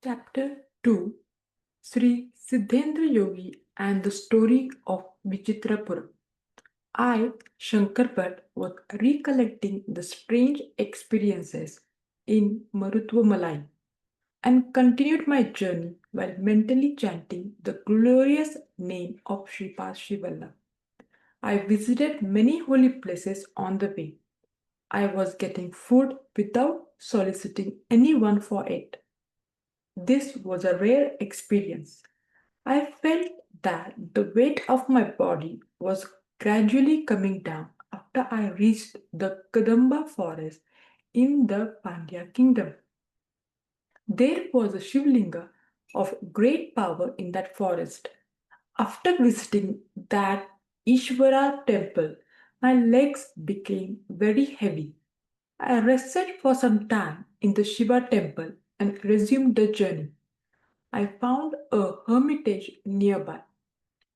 Chapter 2 Sri Siddhendra Yogi and the Story of Vichitrapuram. I, Shankara Bhatt, was recollecting the strange experiences in Maruthwa Malai and continued my journey while mentally chanting the glorious name of Sripada Srivallabha. I visited many holy places on the way. I was getting food without soliciting anyone for it. This was a rare experience. I felt that the weight of my body was gradually coming down after I reached the Kadamba forest in the Pandya Kingdom. There was a Shivlinga of great power in that forest. After visiting that Ishvara temple, my legs became very heavy. I rested for some time in the Shiva temple and resumed the journey. I found a hermitage nearby.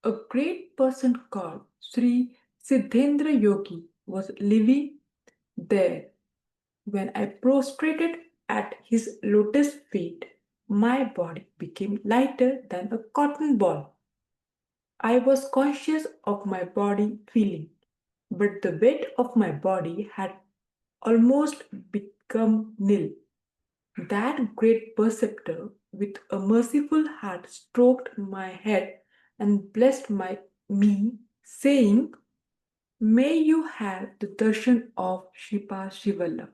A great person called Sri Siddhendra Yogi was living there. When I prostrated at his lotus feet, my body became lighter than a cotton ball. I was conscious of my body feeling, but the weight of my body had almost become nil. That great preceptor, with a merciful heart, stroked my head and blessed me, saying, May you have the darshan of Sripada Srivallabha.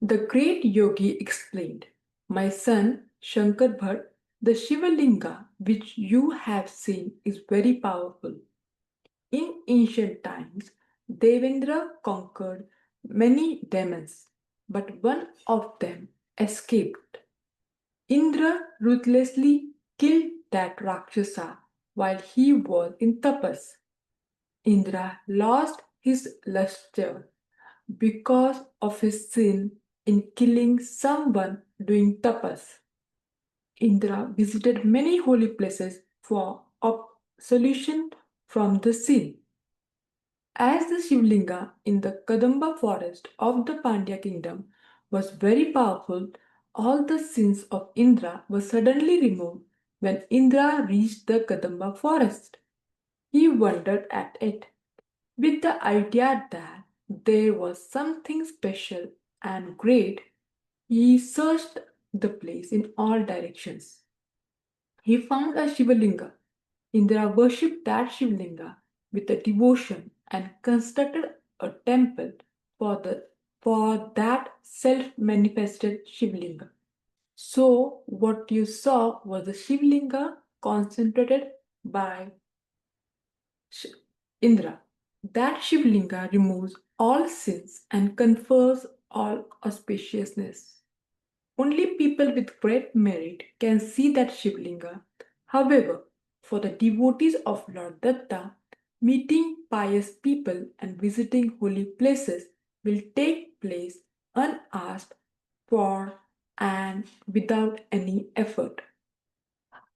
The great yogi explained, My son, Shankar Bhatt, the Shiva Linga which you have seen is very powerful. In ancient times, Devendra conquered many demons, but one of them escaped. Indra ruthlessly killed that Rakshasa while he was in tapas. Indra lost his luster because of his sin in killing someone doing tapas. Indra visited many holy places for absolution from the sin. As the Shivlinga in the Kadamba forest of the Pandya Kingdom was very powerful, all the sins of Indra were suddenly removed when Indra reached the Kadamba forest. He wondered at it, with the idea that there was something special and great. He searched the place in all directions. He found a Shivalinga. Indra worshipped that Shivlinga with a devotion and constructed a temple for that self-manifested Shivlinga. So what you saw was the Shivlinga concentrated by Sh- Indra. That Shivlinga removes all sins and confers all auspiciousness. Only people with great merit can see that Shivlinga. However, for the devotees of Lord Datta, meeting pious people and visiting holy places will take place unasked for and without any effort.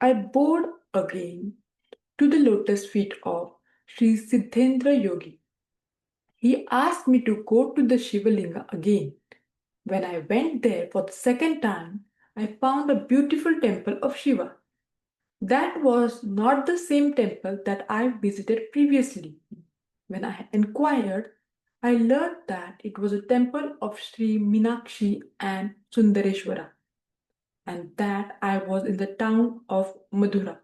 I bowed again to the lotus feet of Sri Siddhendra Yogi. He asked me to go to the Shivalinga again. When I went there for the second time, I found a beautiful temple of Shiva. That was not the same temple that I visited previously. When I inquired, I learned that it was a temple of Sri Meenakshi and Sundareshwara, and that I was in the town of Madhura.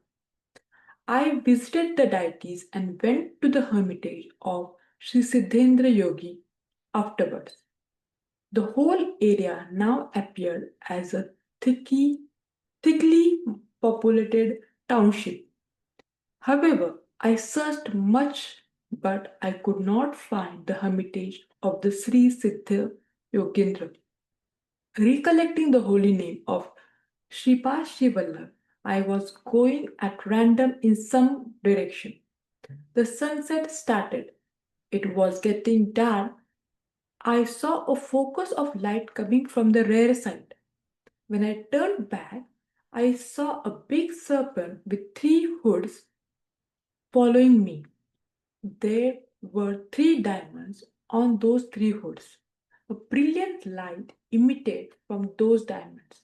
I visited the deities and went to the hermitage of Sri Siddhendra Yogi afterwards. The whole area now appeared as a thickly populated township. However, I searched much but I could not find the hermitage of the Sri Siddha Yogindra. Recollecting the holy name of Sripada Srivallabha, I was going at random in some direction. The sunset started. It was getting dark. I saw a focus of light coming from the rear side. When I turned back, I saw a big serpent with three hoods following me. There were three diamonds on those three hoods. A brilliant light emitted from those diamonds.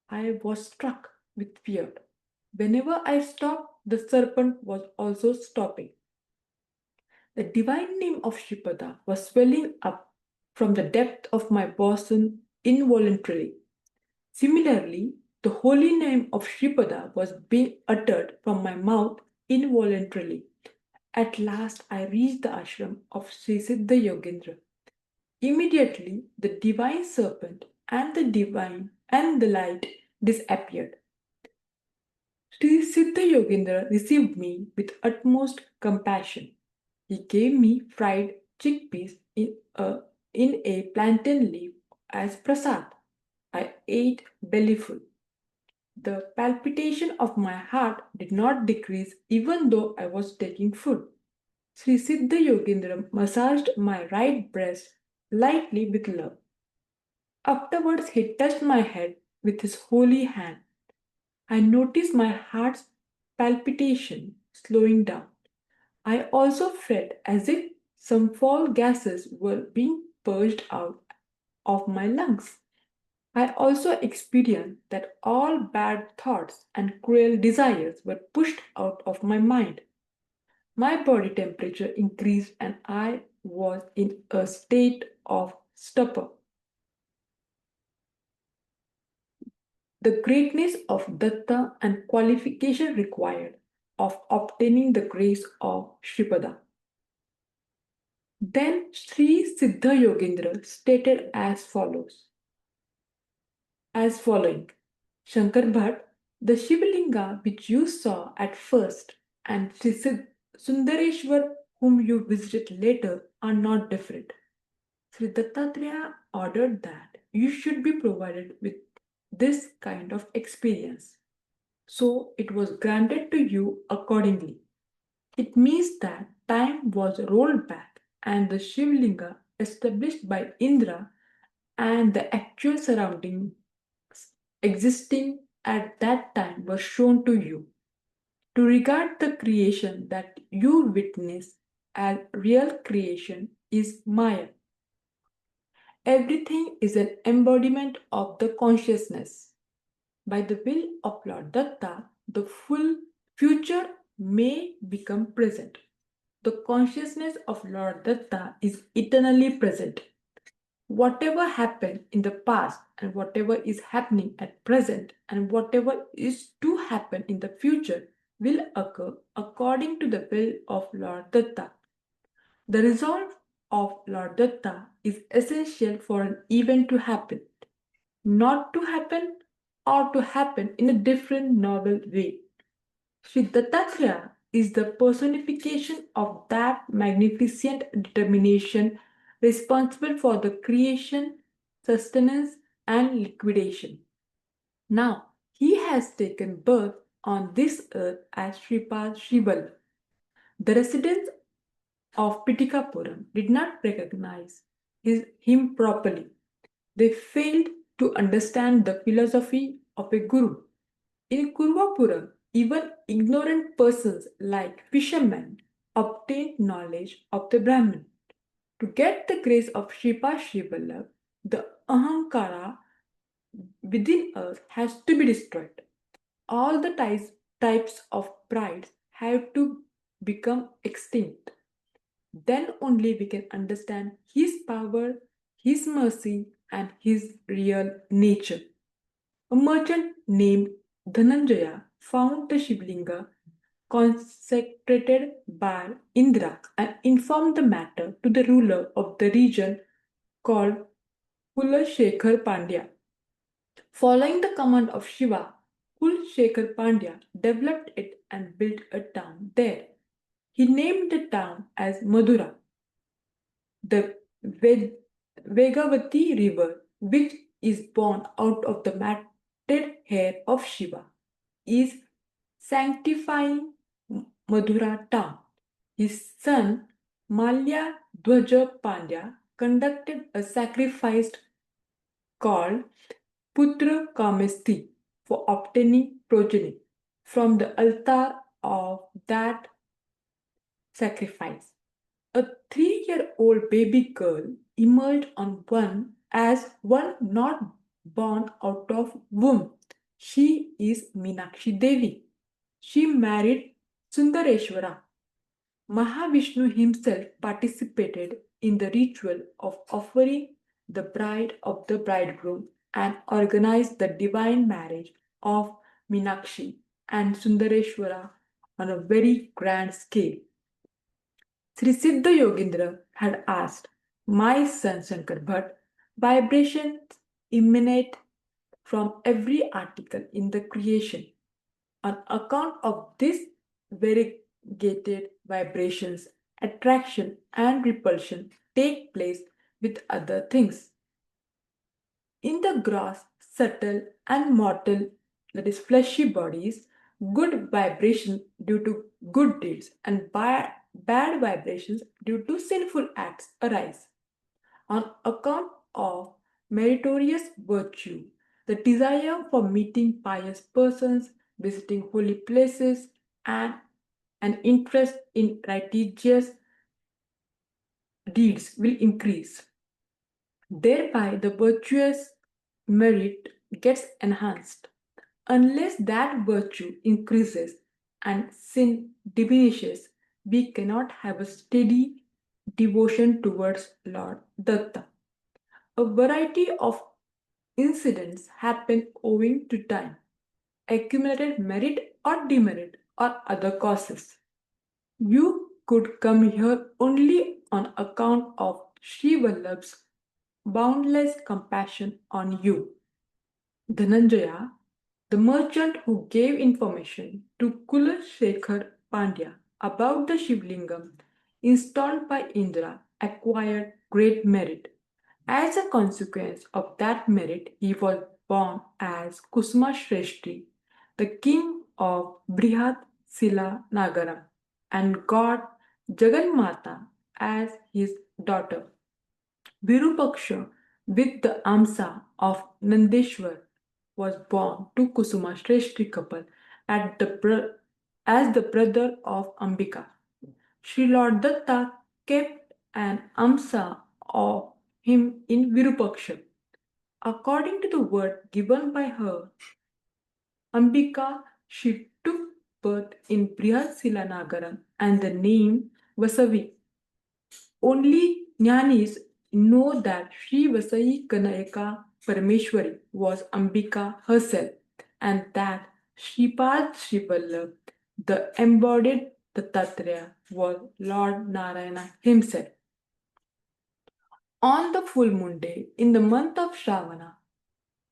I was struck with fear. Whenever I stopped, the serpent was also stopping. The divine name of Sripada was swelling up from the depth of my bosom involuntarily. Similarly, the holy name of Sripada was being uttered from my mouth involuntarily. At last, I reached the ashram of Sri Siddha Yogindra. Immediately, the divine serpent and the light disappeared. Sri Siddha Yogindra received me with utmost compassion. He gave me fried chickpeas in a plantain leaf as prasad. I ate bellyful. The palpitation of my heart did not decrease even though I was taking food. Sri Siddha Yogindra massaged my right breast lightly with love. Afterwards, he touched my head with his holy hand. I noticed my heart's palpitation slowing down. I also felt as if some foul gases were being purged out of my lungs. I also experienced that all bad thoughts and cruel desires were pushed out of my mind. My body temperature increased and I was in a state of stupor. The greatness of Datta and qualification required of obtaining the grace of Sripada. Then Sri Siddha Yogindra stated as following. Shankar Bhatt, the Shivalinga which you saw at first and Sri Sundareshwar whom you visited later are not different. Sri Dattatreya ordered that you should be provided with this kind of experience. So it was granted to you accordingly. It means that time was rolled back and the Shivlinga established by Indra and the actual surroundings existing at that time were shown to you. To regard the creation that you witness as real creation is Maya. Everything is an embodiment of the consciousness. By the will of Lord Datta, the full future may become present. The consciousness of Lord Datta is eternally present. Whatever happened in the past and whatever is happening at present and whatever is to happen in the future will occur according to the will of Lord Datta. The resolve of Lord Datta is essential for an event to happen, not to happen or to happen in a different novel way. Sri Dattatreya is the personification of that magnificent determination responsible for the creation, sustenance, and liquidation. Now, he has taken birth on this earth as Sripada Srivallabha. The residents of Vichitrapuram did not recognize him properly. They failed to understand the philosophy of a guru. In Kurvapuram, even ignorant persons like fishermen obtained knowledge of the Brahman. To get the grace of Sripada Srivallabha, the Ahankara within us has to be destroyed. All the types of pride have to become extinct. Then only we can understand His power, His mercy, and His real nature. A merchant named Dhananjaya found the Shivlinga consecrated by Indra and informed the matter to the ruler of the region called Kulashekar Pandya. Following the command of Shiva, Kulashekar Pandya developed it and built a town there. He named the town as Madura. The Vegavati river, which is born out of the matted hair of Shiva, is sanctifying Madura town. His son Malya Dwaja Pandya conducted a sacrifice called Putra Kamesti for obtaining progeny. From the altar of that sacrifice, a 3-year-old baby girl emerged on one as one not born out of womb. She is Meenakshi Devi. She married Sundareshwara. Mahavishnu himself participated in the ritual of offering the bride of the bridegroom and organized the divine marriage of Meenakshi and Sundareshwara on a very grand scale. Sri Siddha Yogindra had asked, "My son Shankara Bhatt, vibrations emanate from every article in the creation. On account of this variegated vibrations, attraction and repulsion take place with other things. In the gross, subtle, and mortal, that is, fleshy bodies, good vibration due to good deeds and bad vibrations due to sinful acts arise. On account of meritorious virtue, the desire for meeting pious persons, visiting holy places, and an interest in righteous deeds will increase. Thereby, the virtuous merit gets enhanced. Unless that virtue increases and sin diminishes, we cannot have a steady devotion towards Lord Datta. A variety of incidents happen owing to time, accumulated merit or demerit, or other causes. You could come here only on account of Sri Vallabh's boundless compassion on you. Dhananjaya, the merchant who gave information to Kulashekar Pandya about the Shivlingam installed by Indra, acquired great merit. As a consequence of that merit, he was born as Kusuma Shrestri, the king of Brihat Sila Nagaram, and got Jaganmata as his daughter. Virupaksha, with the Amsa of Nandeshwar, was born to Kusuma Shrestri couple as the brother of Ambika. Sri Lord Datta kept an Amsa of him in Virupaksha. According to the word given by her, Ambika, she took birth in Brihatsilanagaram and the name Vasavi. Only Jnanis know that Sri Vasai Kanayaka Parameshwari was Ambika herself and that Sripad Srivallabha, the embodied Dattatreya, was Lord Narayana himself. On the full moon day in the month of Shravana,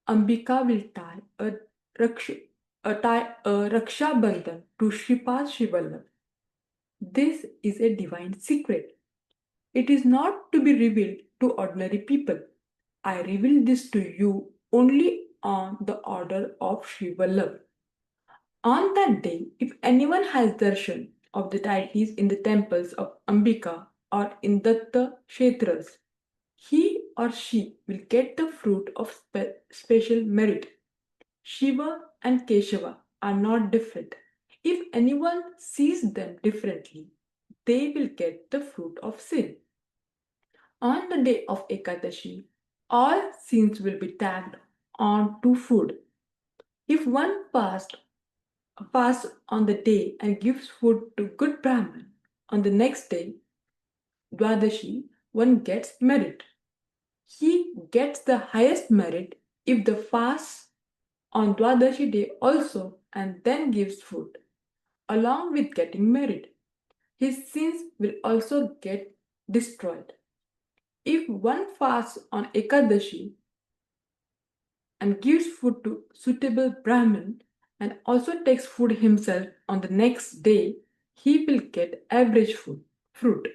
Ambika will tie a Raksha Bandhan to Sripad Srivallabha. This is a divine secret. It is not to be revealed to ordinary people. I reveal this to you only on the order of Sri Vallabh. On that day, if anyone has darshan of the deities in the temples of Ambika or in Datta kshetras, he or she will get the fruit of special merit. Shiva and Keshava are not different. If anyone sees them differently, they will get the fruit of sin. On the day of Ekadashi, all sins will be tagged on to food. If one fasts on the day and gives food to good Brahman, on the next day, Dwadashi, one gets merit. He gets the highest merit if the fasts on Dwadashi day also and then gives food, along with getting merit. His sins will also get destroyed. If one fasts on Ekadashi and gives food to suitable Brahmin and also takes food himself on the next day, he will get average fruit.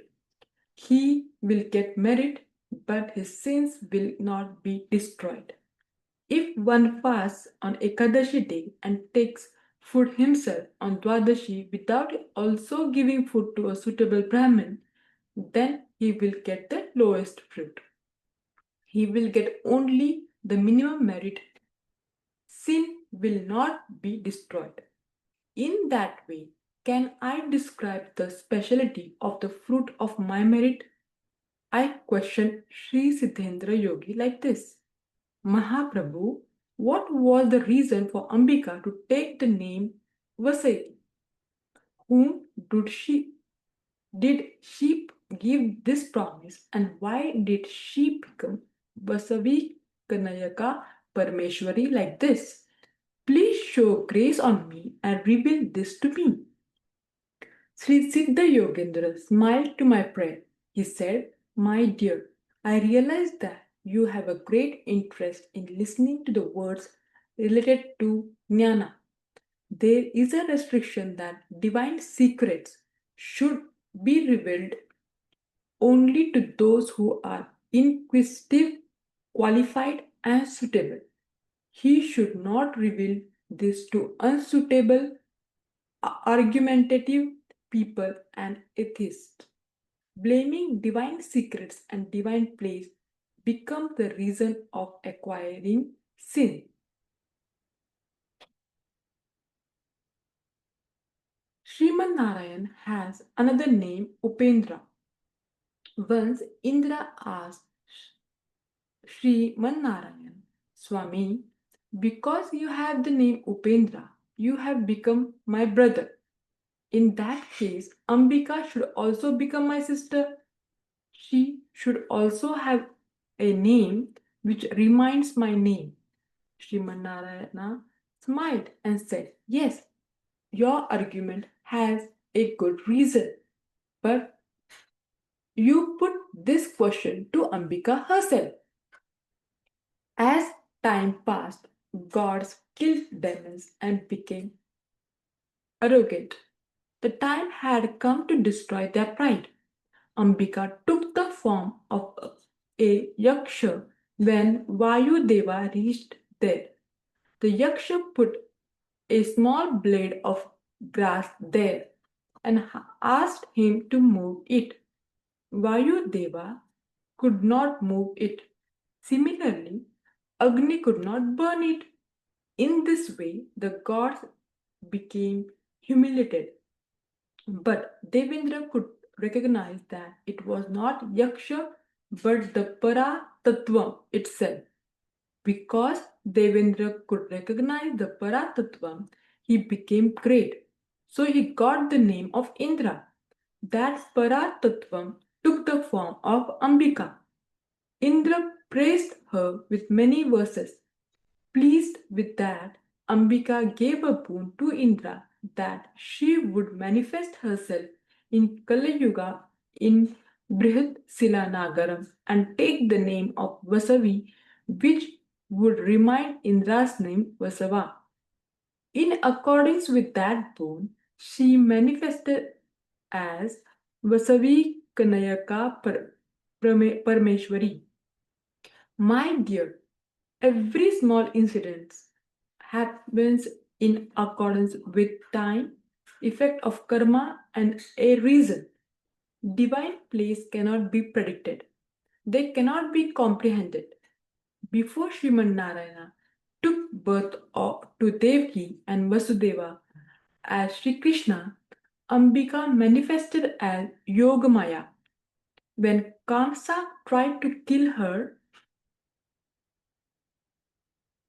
He will get merit, but his sins will not be destroyed. If one fasts on Ekadashi day and takes food himself on Dwadashi without also giving food to a suitable Brahmin, then he will get the lowest fruit. He will get only the minimum merit. Sin will not be destroyed. In that way, can I describe the speciality of the fruit of my merit? I questioned Sri Siddhendra Yogi like this: Mahaprabhu, what was the reason for Ambika to take the name Vasai? Whom did she give this promise, and why did she become Vasavi Kanayaka Parmeshwari like this? Please show grace on me and reveal this to me. Sri Siddha Yogindra smiled to my prayer. He said, My dear, I realize that you have a great interest in listening to the words related to jnana. There is a restriction that divine secrets should be revealed only to those who are inquisitive, qualified, and suitable. He should not reveal this to unsuitable, argumentative people and atheists. Blaming divine secrets and divine place become the reason of acquiring sin. Sriman Narayan has another name, Upendra. Once Indra asked Sri Narayan, Swami, because you have the name Upendra, you have become my brother. In that case, Ambika should also become my sister. She should also have a name which reminds my name. Srimanarayana smiled and said, Yes, your argument has a good reason, but you put this question to Ambika herself. As time passed, gods killed demons and became arrogant. The time had come to destroy their pride. Ambika took the form of a yaksha when Vayudeva reached there. The yaksha put a small blade of grass there and asked him to move it. Vayudeva could not move it. Similarly, Agni could not burn it. In this way, the gods became humiliated. But Devendra could recognize that it was not Yaksha but the Para Tattvam itself. Because Devendra could recognize the Para Tattvam, he became great. So he got the name of Indra. That Para Tattvam took the form of Ambika. Indra praised her with many verses. Pleased with that, Ambika gave a boon to Indra that she would manifest herself in Kali Yuga in Brihad Silanagaram and take the name of Vasavi, which would remind Indra's name Vasava. In accordance with that boon, she manifested as Vasavi Kanayaka Parmeshwari. My dear, every small incident happens in accordance with time, effect of karma, and a reason. Divine place cannot be predicted. They cannot be comprehended. Before Sriman Narayana took birth to Devaki and Vasudeva as Sri Krishna, Ambika manifested as Yogamaya. When Kamsa tried to kill her,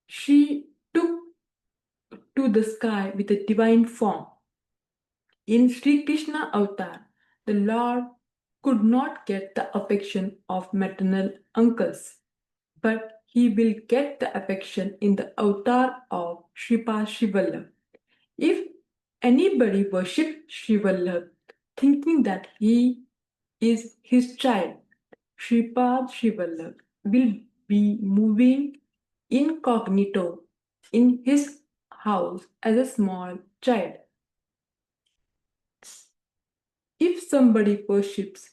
she took to the sky with a divine form. In Sri Krishna avatar, the Lord could not get the affection of maternal uncles, but he will get the affection in the avatar of Sripada Srivallabha. If anybody worships Srivallabha thinking that he is his child, Sripada Srivallabha will be moving incognito in his house as a small child. If somebody worships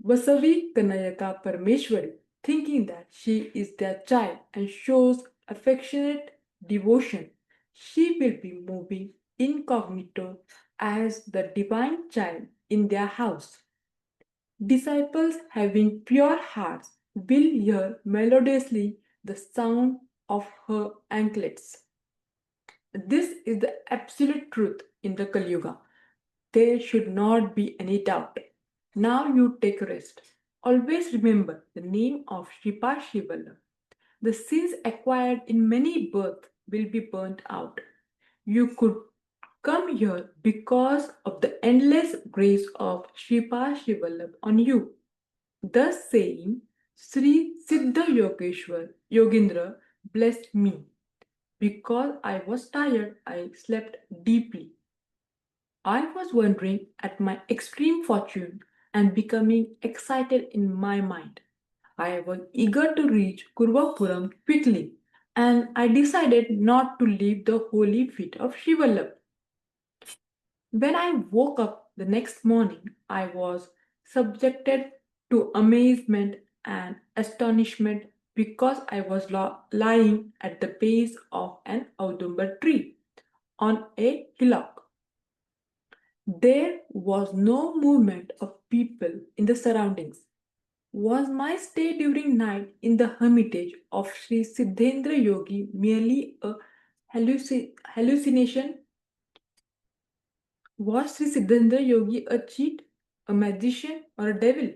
Vasavi Kanayaka Parmeshwari, thinking that she is their child and shows affectionate devotion, she will be moving incognito as the divine child in their house. Disciples having pure hearts will hear melodiously the sound of her anklets. This is the absolute truth in the Kali Yuga. There should not be any doubt. Now you take rest. Always remember the name of Sripada Srivallabha. The sins acquired in many births will be burnt out. You could come here because of the endless grace of Sripada Srivallabha on you. Thus saying, Sri Siddha Yogindra blessed me. Because I was tired, I slept deeply. I was wondering at my extreme fortune and becoming excited in my mind. I was eager to reach Kurvapuram quickly, and I decided not to leave the holy feet of Shivallabh. When I woke up the next morning, I was subjected to amazement and astonishment because I was lying at the base of an Audumbar tree on a hillock. There was no movement of people in the surroundings. Was my stay during night in the hermitage of Sri Siddhendra Yogi merely a hallucination? Was Sri Siddhendra Yogi a cheat, a magician, or a devil?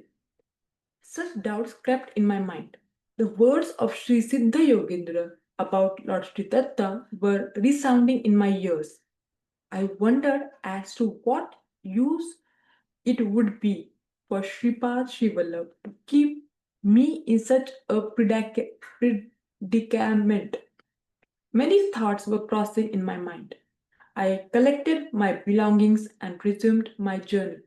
Such doubts crept in my mind. The words of Sri Siddha Yogindra about Lord Datta were resounding in my ears. I wondered as to what use it would be for Sripada Srivallabha to keep me in such a predicament. Many thoughts were crossing in my mind. I collected my belongings and resumed my journey.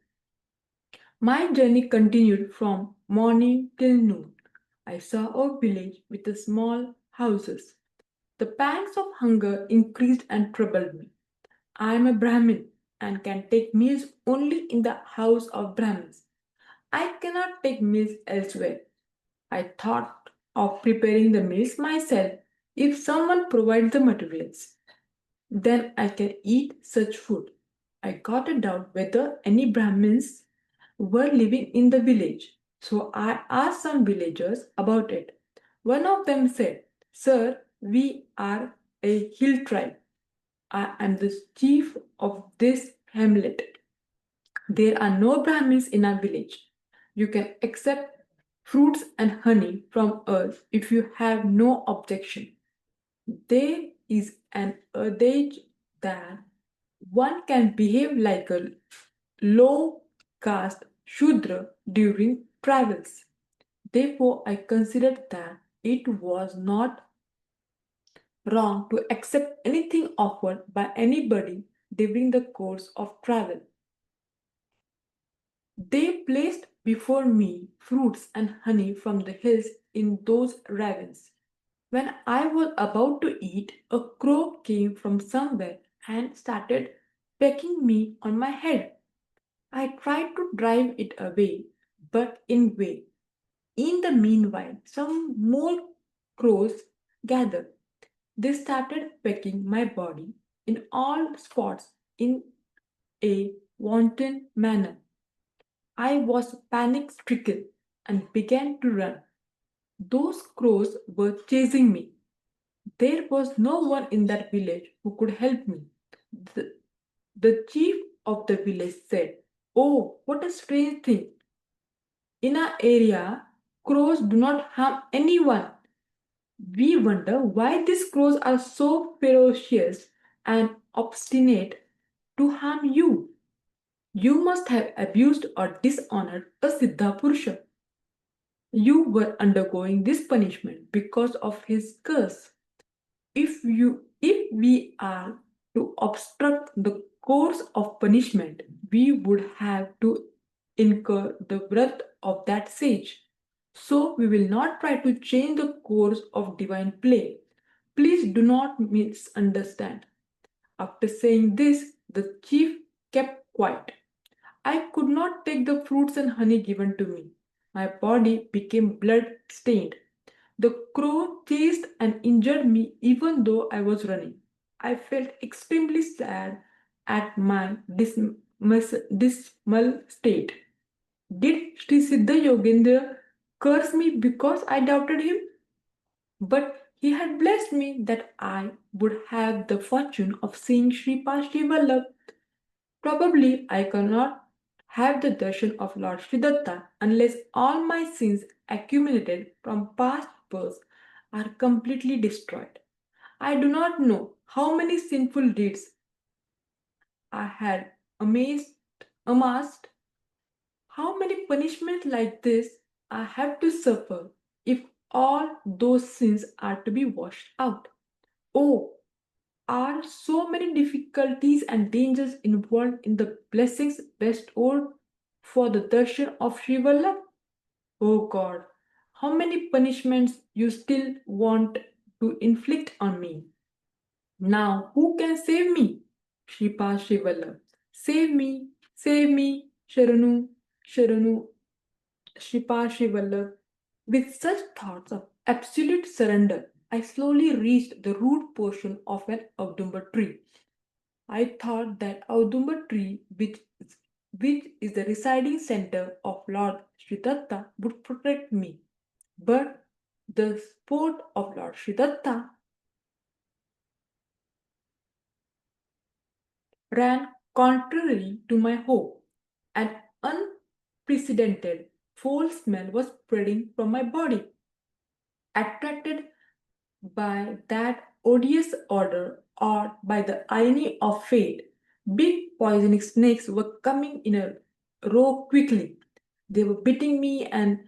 My journey continued from morning till noon. I saw a village with small houses. The pangs of hunger increased and troubled me. I am a Brahmin and can take meals only in the house of Brahmins. I cannot take meals elsewhere. I thought of preparing the meals myself if someone provides the materials. Then I can eat such food. I got a doubt whether any Brahmins were living in the village, so I asked some villagers about it. One of them said, Sir, we are a hill tribe. I am the chief of this hamlet. There are no Brahmins in our village. You can accept fruits and honey from us if you have no objection. There is an adage that one can behave like a low caste Shudra during travels. Therefore, I considered that it was not wrong to accept anything offered by anybody during the course of travel. They placed before me fruits and honey from the hills in those ravines. When I was about to eat, a crow came from somewhere and started pecking me on my head. I tried to drive it away, but in vain. In the meanwhile, some more crows gathered. They started pecking my body in all spots in a wanton manner. I was panic stricken and began to run. Those crows were chasing me. There was no one in that village who could help me. The, the chief of the village said, Oh, what a strange thing! In our area, crows do not harm anyone. We wonder why these crows are so ferocious and obstinate to harm you. You must have abused or dishonored a Siddha Purusha. You were undergoing this punishment because of his curse. If we are to obstruct the course of punishment, we would have to incur the wrath of that sage. So we will not try to change the course of divine play. Please do not misunderstand. After saying this, the chief kept quiet. I could not take the fruits and honey given to me. My body became blood stained. The crow chased and injured me even though I was running. I felt extremely sad at my dismal state. Did Sri Siddha Yogindra curse me because I doubted him? But he had blessed me that I would have the fortune of seeing Sri Srivallabha. Probably I cannot have the darshan of Lord Datta unless all my sins accumulated from past births are completely destroyed. I do not know how many sinful deeds I had amassed, how many punishments like this I have to suffer if all those sins are to be washed out. Oh, are so many difficulties and dangers involved in the blessings bestowed for the darshan of Sri Vallabh? Oh God, how many punishments you still want to inflict on me? Now, who can save me? Sripada Srivallabha. Save me, Sharanu, Sharanu, Sripada Srivallabha. With such thoughts of absolute surrender, I slowly reached the root portion of an Audumber tree. I thought that Audumber tree, which is the residing center of Lord Sridatta, would protect me. But the sport of Lord Sridatta ran contrary to my hope. An unprecedented foul smell was spreading from my body. Attracted by that odious odor or by the irony of fate, big poisonous snakes were coming in a row quickly. They were biting me and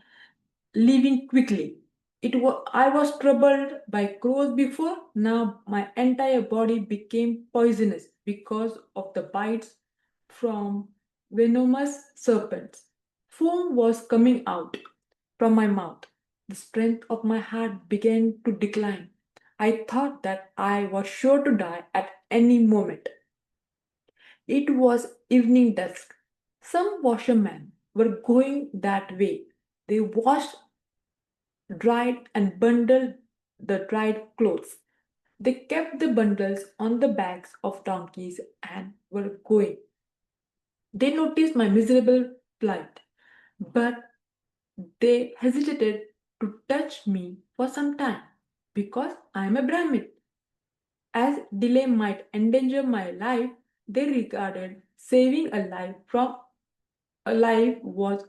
leaving quickly. I was troubled by crows before, now my entire body became poisonous because of the bites from venomous serpents. Foam was coming out from my mouth. The strength of my heart began to decline. I thought that I was sure to die at any moment. It was evening dusk. Some washermen were going that way. They washed, dried, and bundled the dried clothes. They kept the bundles on the backs of donkeys and were going. They noticed my miserable plight, but they hesitated to touch me for some time because I am a Brahmin. As delay might endanger my life, they regarded saving a life was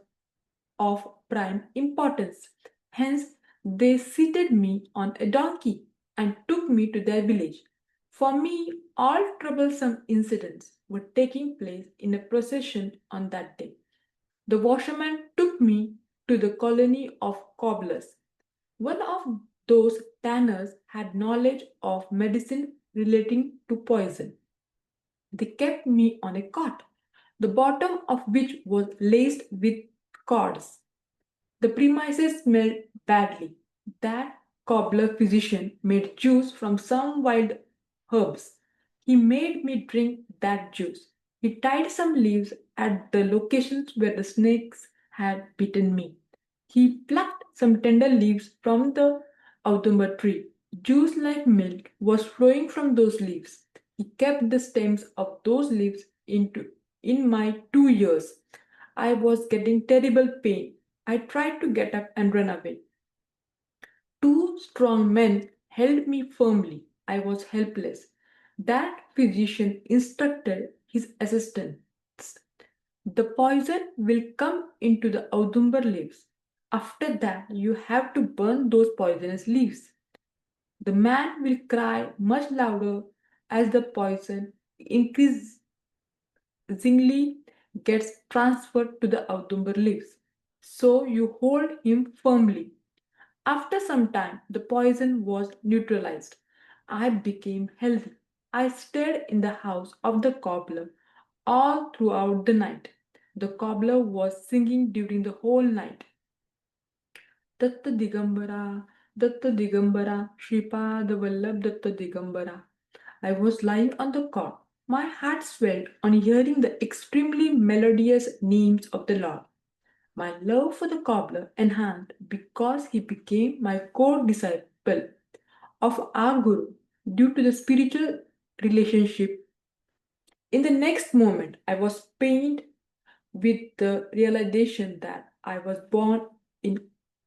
of prime importance. Hence, they seated me on a donkey and took me to their village. For me, all troublesome incidents were taking place in a procession on that day. The washerman took me to the colony of cobblers. One of those tanners had knowledge of medicine relating to poison. They kept me on a cot, the bottom of which was laced with cords. The premises smelled badly. That cobbler physician made juice from some wild herbs. He made me drink that juice. He tied some leaves at the locations where the snakes had bitten me. He plucked some tender leaves from the Audumber tree. Juice like milk was flowing from those leaves. He kept the stems of those leaves in my 2 ears. I was getting terrible pain. I tried to get up and run away. Two strong men held me firmly. I was helpless. That physician instructed his assistants. The poison will come into the Audumber leaves. After that, you have to burn those poisonous leaves. The man will cry much louder as the poison increasingly gets transferred to the Audumber leaves. So you hold him firmly. After some time, the poison was neutralized. I became healthy. I stayed in the house of the cobbler all throughout the night. The cobbler was singing during the whole night. Datta Digambara, Datta Digambara, Sripada Vallabh Datta Digambara. I was lying on the cot. My heart swelled on hearing the extremely melodious names of the Lord. My love for the cobbler enhanced because he became my core disciple of our Guru due to the spiritual relationship. In the next moment, I was pained with the realization that I was born in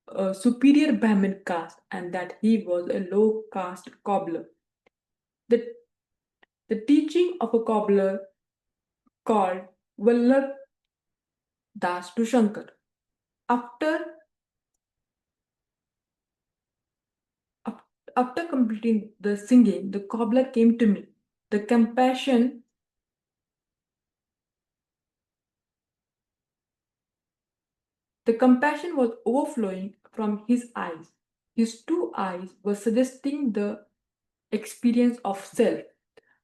a superior Brahmin caste and that he was a low caste cobbler. The, the teaching of a cobbler called Vallabh Das to Shankar. After After completing the singing, the cobbler came to me. The compassion The compassion was overflowing from his eyes. His two eyes were suggesting the experience of self.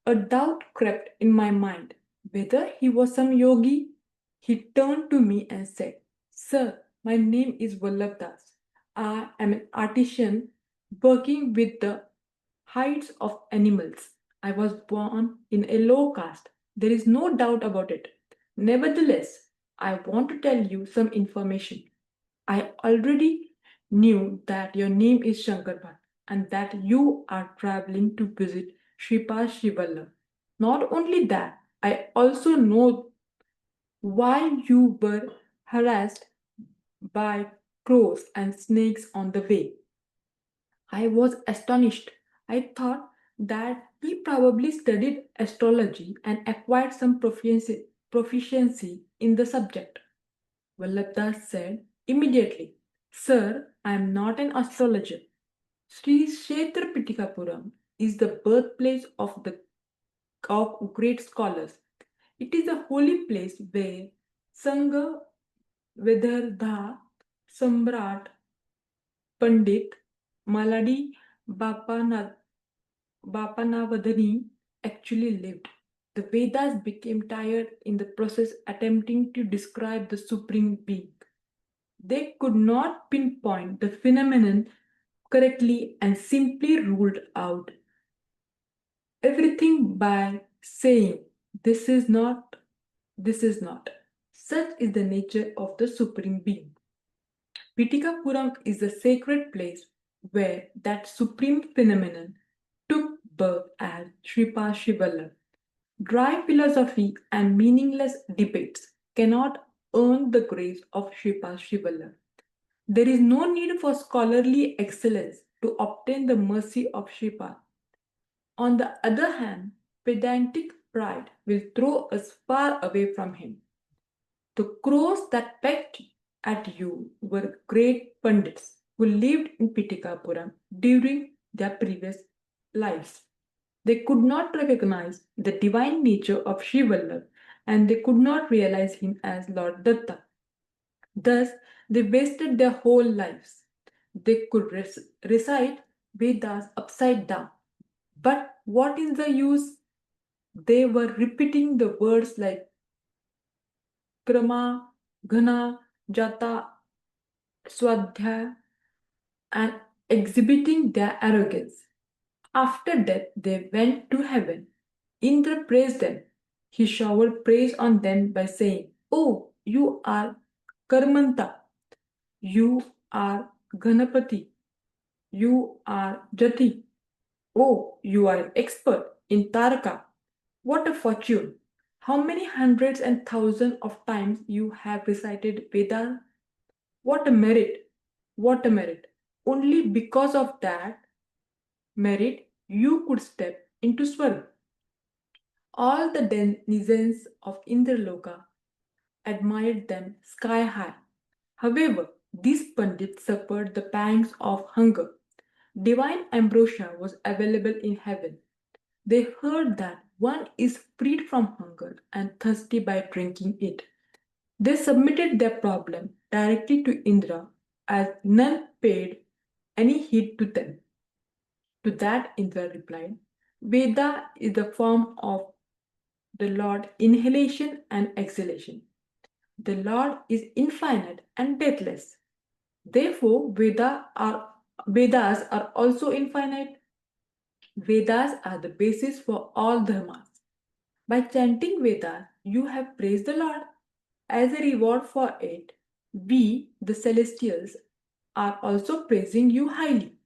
A doubt crept in my mind whether he was some yogi. He turned to me and said, "Sir, my name is Vallabh Das. I am an artisan working with the hides of animals. I was born in a low caste. There is no doubt about it. Nevertheless, I want to tell you some information. I already knew that your name is Shankar Bhatt and that you are traveling to visit Sripada Srivallabha. Not only that, I also know why you were harassed by crows and snakes on the way. I was astonished. I thought that he probably studied astrology and acquired some proficiency in the subject. Vallabhdas said immediately, "Sir, I am not an astrologer. Sri Kshetras is the birthplace of great scholars. It is a holy place where Sangha Vedardha Samrat Pandit Maladi Bapana Bapanavadani actually lived. The Vedas became tired in the process attempting to describe the Supreme Being. They could not pinpoint the phenomenon correctly and simply ruled out everything by saying, "This is not, this is not." Such is the nature of the Supreme Being. Vichitrapuram is the sacred place where that supreme phenomenon took birth as Sripada Srivallabha. Dry philosophy and meaningless debates cannot earn the grace of Sripada Srivallabha. There is no need for scholarly excellence to obtain the mercy of Sripad. On the other hand, pedantic pride will throw us far away from him. The crows that pecked at you were great pandits who lived in Pitikapuram during their previous lives. They could not recognize the divine nature of Srivallabha and they could not realize him as Lord Datta. Thus, they wasted their whole lives. They could recite Vedas upside down. But what is the use? They were repeating the words like Krama, Ghana, Jata, Swadhyaya, and exhibiting their arrogance. After death, they went to heaven. Indra praised them. He showered praise on them by saying, "Oh, you are Karmanta, you are Ganapati, you are Jati. Oh, you are an expert in Taraka. What a fortune! How many hundreds and thousands of times you have recited Vedas? What a merit! What a merit! Only because of that merit you could step into Swarga." All the denizens of Indraloka admired them sky high. However, these pandits suffered the pangs of hunger. Divine ambrosia was available in heaven. They heard that one is freed from hunger and thirsty by drinking it. They submitted their problem directly to Indra as none paid any heed to them. To that Indra replied, "Veda is the form of the Lord inhalation and exhalation. The Lord is infinite and deathless. Therefore, Vedas are also infinite. Vedas are the basis for all dharmas. By chanting Vedas, you have praised the Lord. As a reward for it, we, the celestials, are also praising you highly.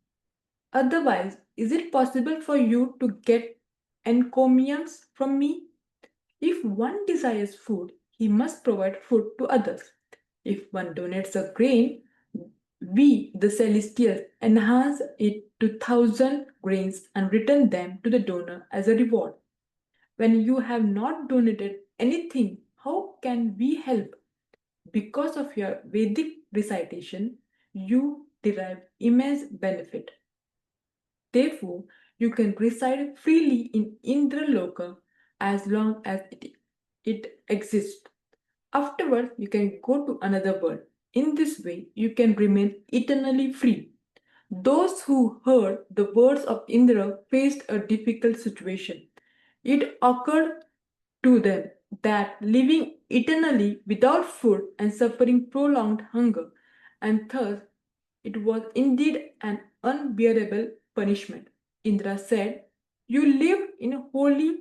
Otherwise, is it possible for you to get encomiums from me? If one desires food, he must provide food to others. If one donates a grain, we, the celestials, enhance it to 1,000 grains and return them to the donor as a reward. When you have not donated anything, how can we help? Because of your Vedic recitation, you derive immense benefit. Therefore, you can reside freely in Indra Loka as long as it exists. Afterwards, you can go to another world. In this way, you can remain eternally free. Those who heard the words of Indra faced a difficult situation. It occurred to them that living eternally without food and suffering prolonged hunger and thirst, it was indeed an unbearable punishment. Indra said, "You lived in holy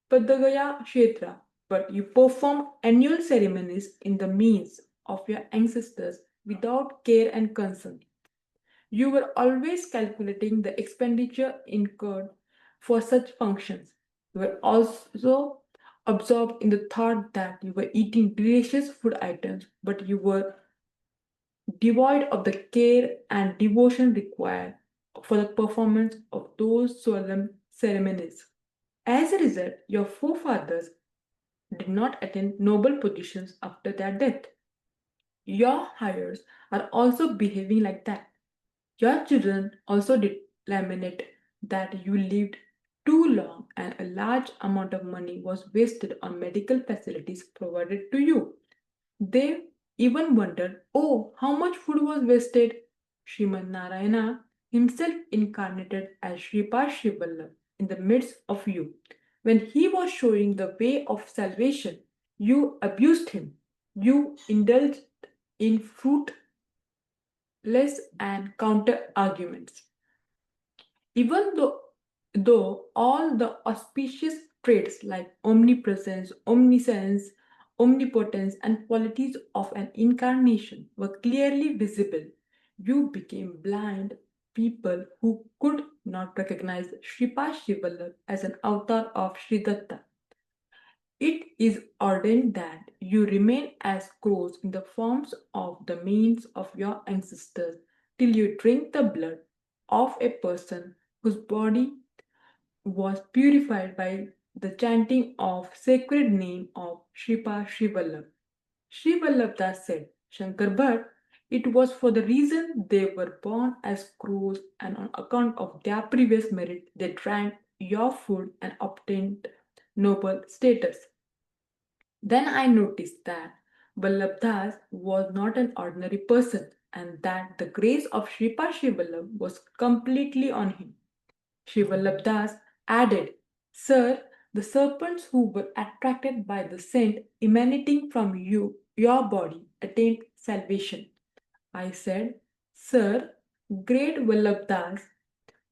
Padagaya Kshetra, but you performed annual ceremonies in the means of your ancestors without care and concern. You were always calculating the expenditure incurred for such functions. You were also absorbed in the thought that you were eating delicious food items, but you were devoid of the care and devotion required for the performance of those solemn ceremonies. As a result, your forefathers did not attain noble positions after their death. Your heirs are also behaving like that. Your children also did lament that you lived too long and a large amount of money was wasted on medical facilities provided to you. They even wondered, oh, how much food was wasted. Srimad Narayana himself incarnated as Sripada Srivallabha in the midst of you. When he was showing the way of salvation, you abused him. You indulged in fruitless and counter arguments. Even though all the auspicious traits like omnipresence, omniscience, omnipotence, and qualities of an incarnation were clearly visible, you became blind people who could not recognize Sripad Shivalabh as an avatar of Sri Datta. It is ordained that you remain as crows in the forms of the manes of your ancestors till you drink the blood of a person whose body was purified by the chanting of sacred name of Sripa Srivallabha. Sri Vallabha said, Shankar Bhatt, it was for the reason they were born as crows and on account of their previous merit they drank your food and obtained noble status. Then I noticed that Vallabhdas was not an ordinary person and that the grace of Sripa Srivallabha was completely on him. Sri Vallabhdas added, Sir, the serpents who were attracted by the scent emanating from your body attained salvation. I said, Sir, great Vallabhdas,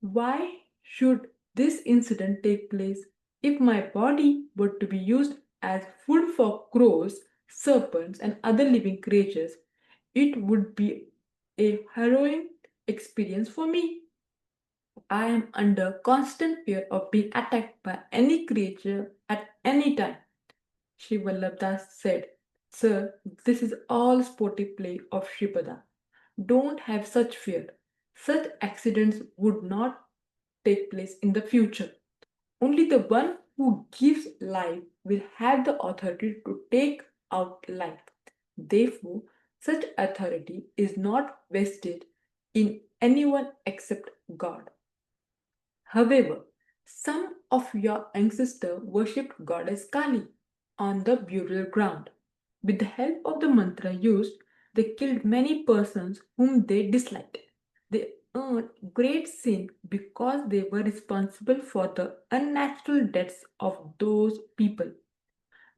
why should this incident take place? If my body were to be used as food for crows, serpents, and other living creatures, it would be a harrowing experience for me. I am under constant fear of being attacked by any creature at any time. Sri Vallabhdas said, Sir, this is all sportive play of Sripada. Don't have such fear. Such accidents would not take place in the future. Only the one who gives life will have the authority to take out life. Therefore, such authority is not vested in anyone except God. However, some of your ancestors worshipped goddess Kali on the burial ground. With the help of the mantra used, they killed many persons whom they disliked. They earned great sin because they were responsible for the unnatural deaths of those people.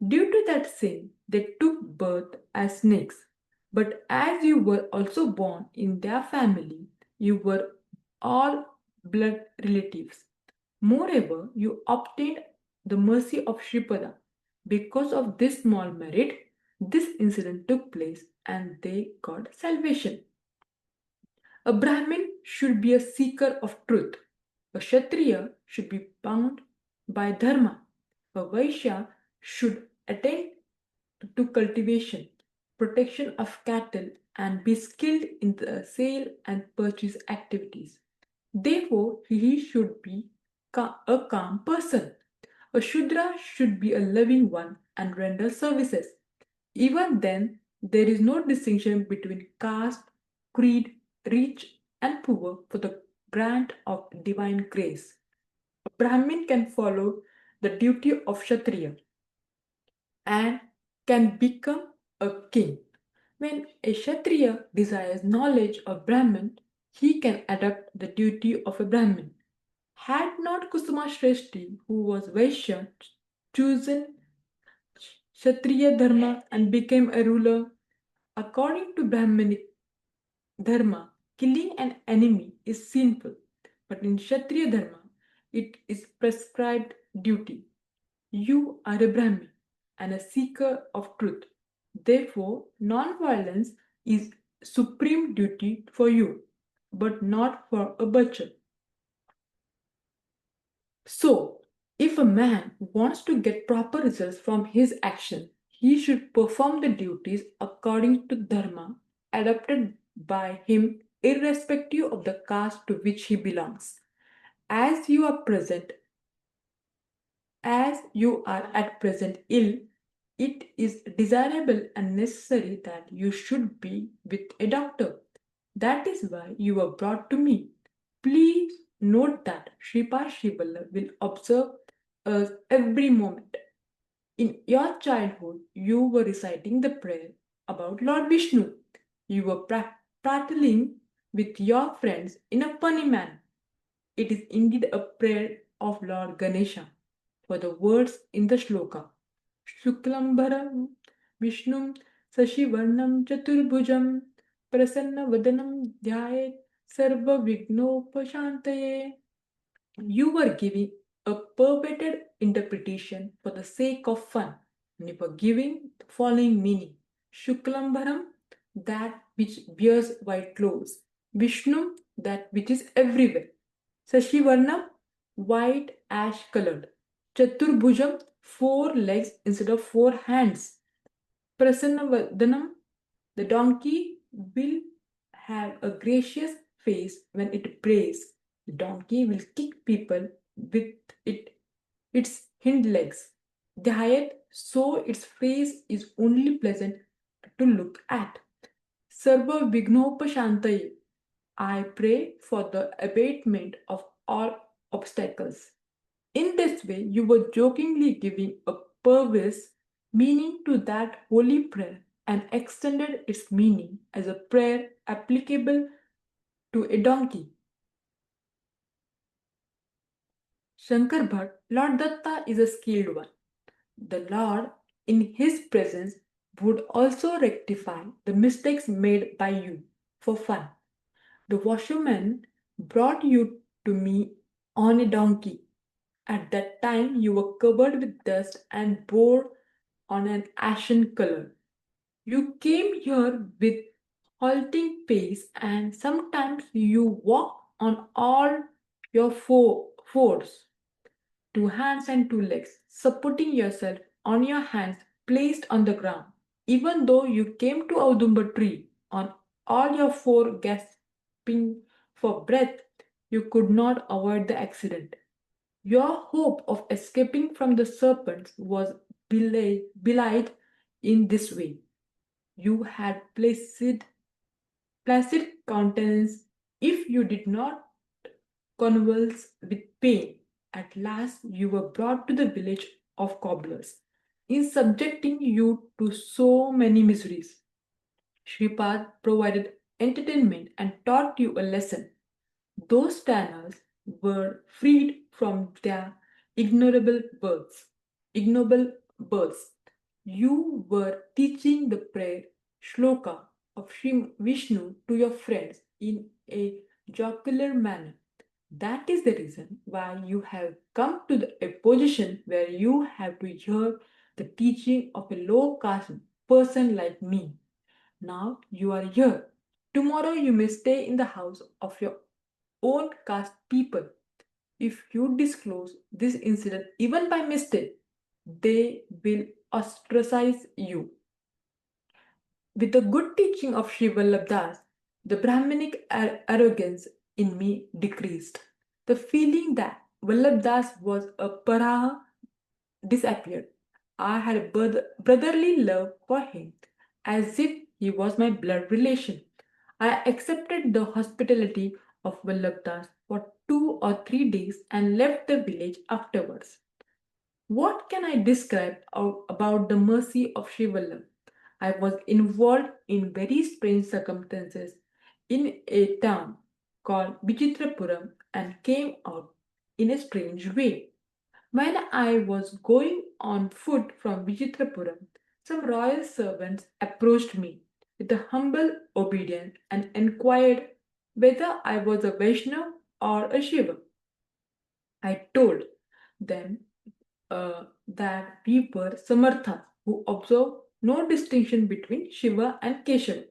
Due to that sin, they took birth as snakes. But as you were also born in their family, you were all blood relatives. Moreover, you obtained the mercy of Sripada. Because of this small merit, this incident took place and they got salvation. A Brahmin should be a seeker of truth. A Kshatriya should be bound by dharma. A Vaishya should attend to cultivation, protection of cattle, and be skilled in the sale and purchase activities. Therefore, he should be a calm person. A Shudra should be a loving one and render services. Even then, There is no distinction between caste, creed, rich and poor for the grant of divine grace. A Brahmin can follow the duty of Kshatriya and can become a king. When a Kshatriya desires knowledge of Brahmin, he can adopt the duty of a Brahmin. Had not Kusuma Shrestri, who was Vaishya, chosen Kshatriya Dharma and became a ruler, according to Brahminic Dharma, killing an enemy is sinful, but in Kshatriya Dharma, it is prescribed duty. You are a Brahmin and a seeker of truth. Therefore, non-violence is supreme duty for you, but not for a butcher. So, if a man wants to get proper results from his action, he should perform the duties according to dharma adopted by him irrespective of the caste to which he belongs. As you are present As you are at present ill, it is desirable and necessary that you should be with a doctor. That is why you were brought to me. Please note that Sripada Srivallabha will observe us every moment. In your childhood, you were reciting the prayer about Lord Vishnu. You were prattling with your friends in a funny manner. It is indeed a prayer of Lord Ganesha for the words in the shloka. Shuklambaram Vishnum Sashivarnam Chaturbhujam Prasanna Vadanam Dhyayet Sarva Vignopashantaye. You were giving a perverted interpretation for the sake of fun, and you were giving the following meaning. Shuklambaram, that which wears white clothes. Vishnu, that which is everywhere. Sashivarnam, white ash colored. Chaturbhujam, four legs instead of four hands. Prasannavadanam, the donkey will have a gracious face when it prays. The donkey will kick people with its hind legs. Dhyayat, so its face is only pleasant to look at. Sarva Vignopashantaye, I pray for the abatement of all obstacles. In this way, you were jokingly giving a perverse meaning to that holy prayer and extended its meaning as a prayer applicable to a donkey. Shankar Bhatt, Lord Datta is a skilled one. The Lord, in his presence, would also rectify the mistakes made by you for fun. The washerman brought you to me on a donkey. At that time, you were covered with dust and bore on an ashen color. You came here with halting pace, and sometimes you walk on all your fours, two hands and two legs, supporting yourself on your hands placed on the ground. Even though you came to Audumba tree on all your four gasping for breath, you could not avoid the accident. Your hope of escaping from the serpents was belied in this way. You had placid countenance if you did not convulse with pain. At last you were brought to the village of cobblers, in subjecting you to so many miseries. Shripad provided entertainment and taught you a lesson. Those tanners were freed from their ignoble births. Ignoble births. You were teaching the prayer shloka of Sri Vishnu to your friends in a jocular manner. That is the reason why you have come to a position where you have to hear the teaching of a low caste person like me. Now you are here. Tomorrow you may stay in the house of your own caste people. If you disclose this incident even by mistake, they will ostracize you. With the good teaching of Sri Vallabhdas, the Brahminic arrogance in me decreased. The feeling that Vallabhdas was a paraha disappeared. I had a brotherly love for him. as if he was my blood relation. I accepted the hospitality of Vallabhdas for 2 or 3 days and left the village afterwards. What can I describe about the mercy of Sri Vallabh? I was involved in very strange circumstances in a town called Vichitrapuram and came out in a strange way. When I was going on foot from Vichitrapuram, some royal servants approached me with a humble obedience and inquired whether I was a Vaishnav or a Shiva. I told them that we were Samarthas who observe no distinction between Shiva and Keshava,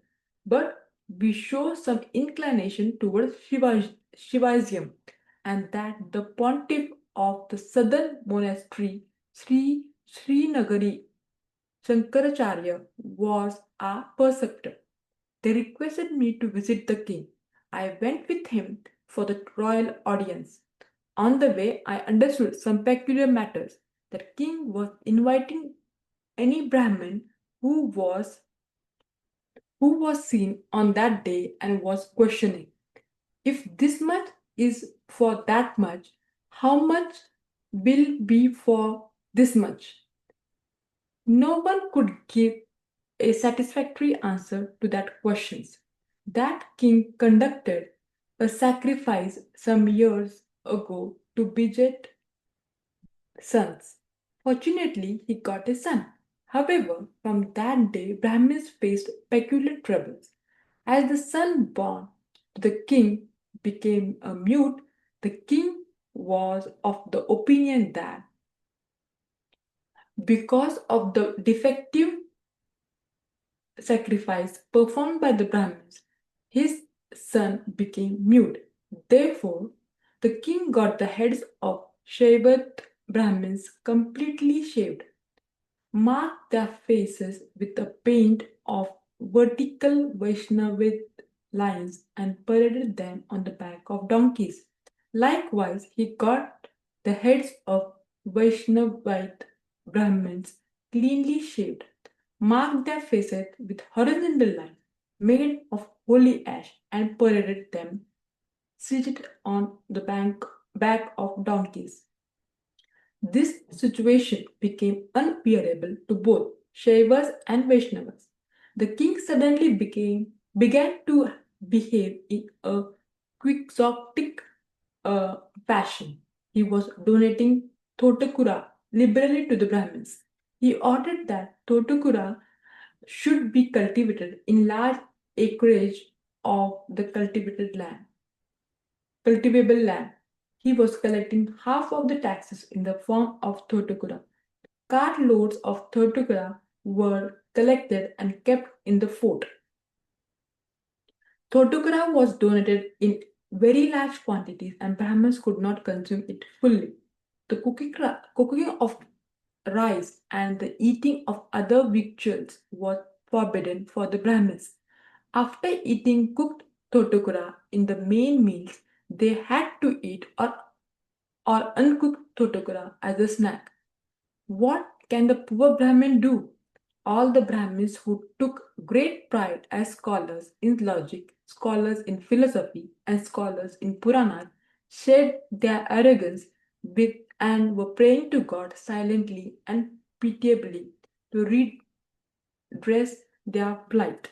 but we show some inclination towards Shivaism, and that the pontiff of the southern monastery, Sri Srinagari Shankaracharya, was our preceptor. They requested me to visit the king. I went with him for the royal audience. On the way, I understood some peculiar matters. The king was inviting any Brahmin who was who was seen on that day and was questioning if this much is for that much, how much will be for this much? No one could give a satisfactory answer to that questions. That king conducted a sacrifice some years ago to beget sons. Fortunately, he got a son. However, from that day, Brahmins faced peculiar troubles. As the son born to the king became a mute, the king was of the opinion that because of the defective sacrifice performed by the Brahmins, his son became mute. Therefore, the king got the heads of Shaivat Brahmins completely shaved, marked their faces with a paint of vertical Vaishnavite lines, and paraded them on the back of donkeys. Likewise, he got the heads of Vaishnavite Brahmins cleanly shaved, marked their faces with horizontal lines made of holy ash, and paraded them seated on the back of donkeys. This situation became unbearable to both Shaivas and Vaishnavas. The king suddenly began to behave in a quixotic fashion. He was donating Thotakura liberally to the Brahmins. He ordered that Thotakura should be cultivated in large acreage of the cultivable land. He was collecting half of the taxes in the form of Thotakura. Cartloads of Thotakura were collected and kept in the fort. Thotakura was donated in very large quantities and Brahmins could not consume it fully. The cooking of rice and the eating of other victuals was forbidden for the Brahmins. After eating cooked thotukura in the main meals, they had to eat or uncooked thotukura as a snack. What can the poor Brahmin do? All the Brahmins who took great pride as scholars in logic, scholars in philosophy, and scholars in Puranas shed their arrogance with and were praying to God silently and pitiably to redress their plight.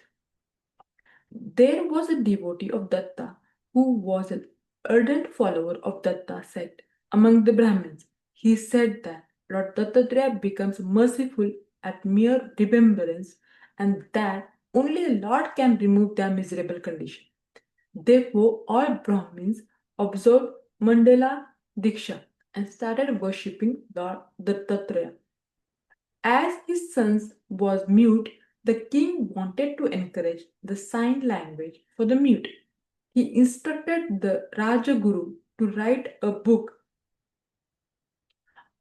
There was a devotee of Datta who was an ardent follower of Datta sect among the Brahmins. He said that Lord Dattatreya becomes merciful at mere remembrance and that only the Lord can remove their miserable condition. Therefore, all Brahmins observed Mandala Diksha and started worshipping Lord Dattatreya. As his son was mute, the king wanted to encourage the sign language for the mute. He instructed the Rajaguru to write a book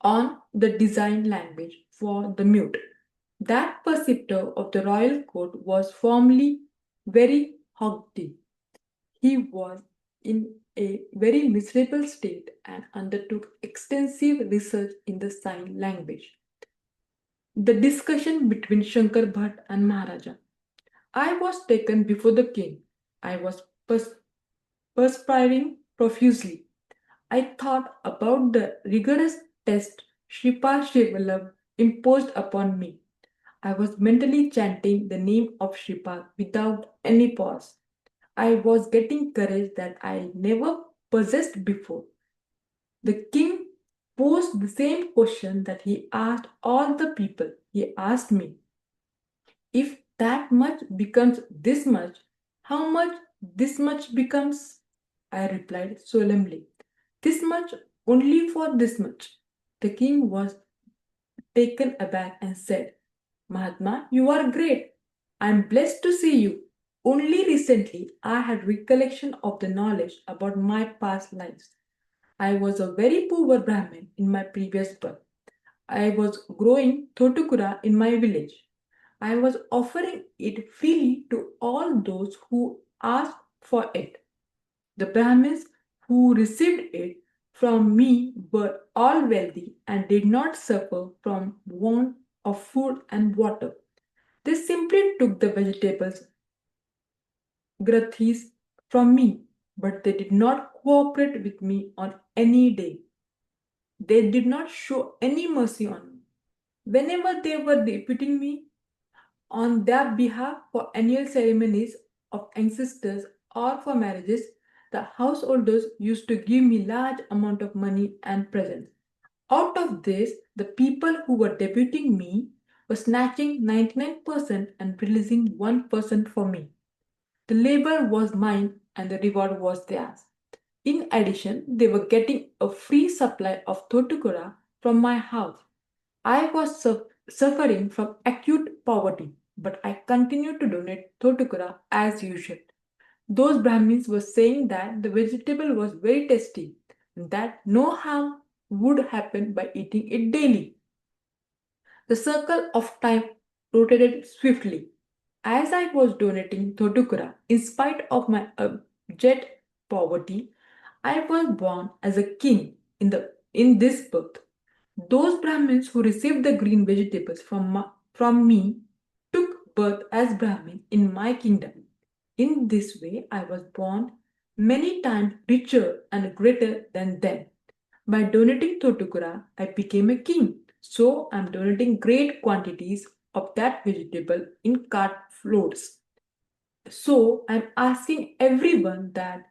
on the design language for the mute. That preceptor of the royal court was formerly very haughty. He was in a very miserable state and undertook extensive research in the sign language. The discussion between Shankar Bhatt and Maharaja. I was taken before the king. I was perspiring profusely. I thought about the rigorous test Sripada Srivallabha imposed upon me. I was mentally chanting the name of Sripad without any pause. I was getting courage that I never possessed before. The king posed the same question that he asked all the people. He asked me, if that much becomes this much, how much this much becomes? I replied solemnly, this much only for this much. The king was taken aback and said, Mahatma, you are great. I am blessed to see you. Only recently I had recollection of the knowledge about my past lives. I was a very poor Brahmin in my previous birth. I was growing Thotukura in my village. I was offering it freely to all those who asked for it. The Brahmins who received it from me were all wealthy and did not suffer from want of food and water. They simply took the vegetables, grathis, from me, but they did not cooperate with me on any day. They did not show any mercy on me. Whenever they were deputing me on their behalf for annual ceremonies of ancestors or for marriages, the householders used to give me large amount of money and presents. Out of this, the people who were deputing me were snatching 99% and releasing 1% for me. The labor was mine and the reward was theirs. In addition, they were getting a free supply of Thotukura from my house. I was suffering from acute poverty, but I continued to donate Thotukura as usual. Those Brahmins were saying that the vegetable was very tasty and that no harm would happen by eating it daily. The circle of time rotated swiftly. As I was donating Thotukura, in spite of my abject poverty, I was born as a king in this birth. Those Brahmins who received the green vegetables from me took birth as Brahmin in my kingdom. In this way, I was born many times richer and greater than them. By donating Thotukura, I became a king. So I'm donating great quantities of that vegetable in cart loads. So I'm asking everyone that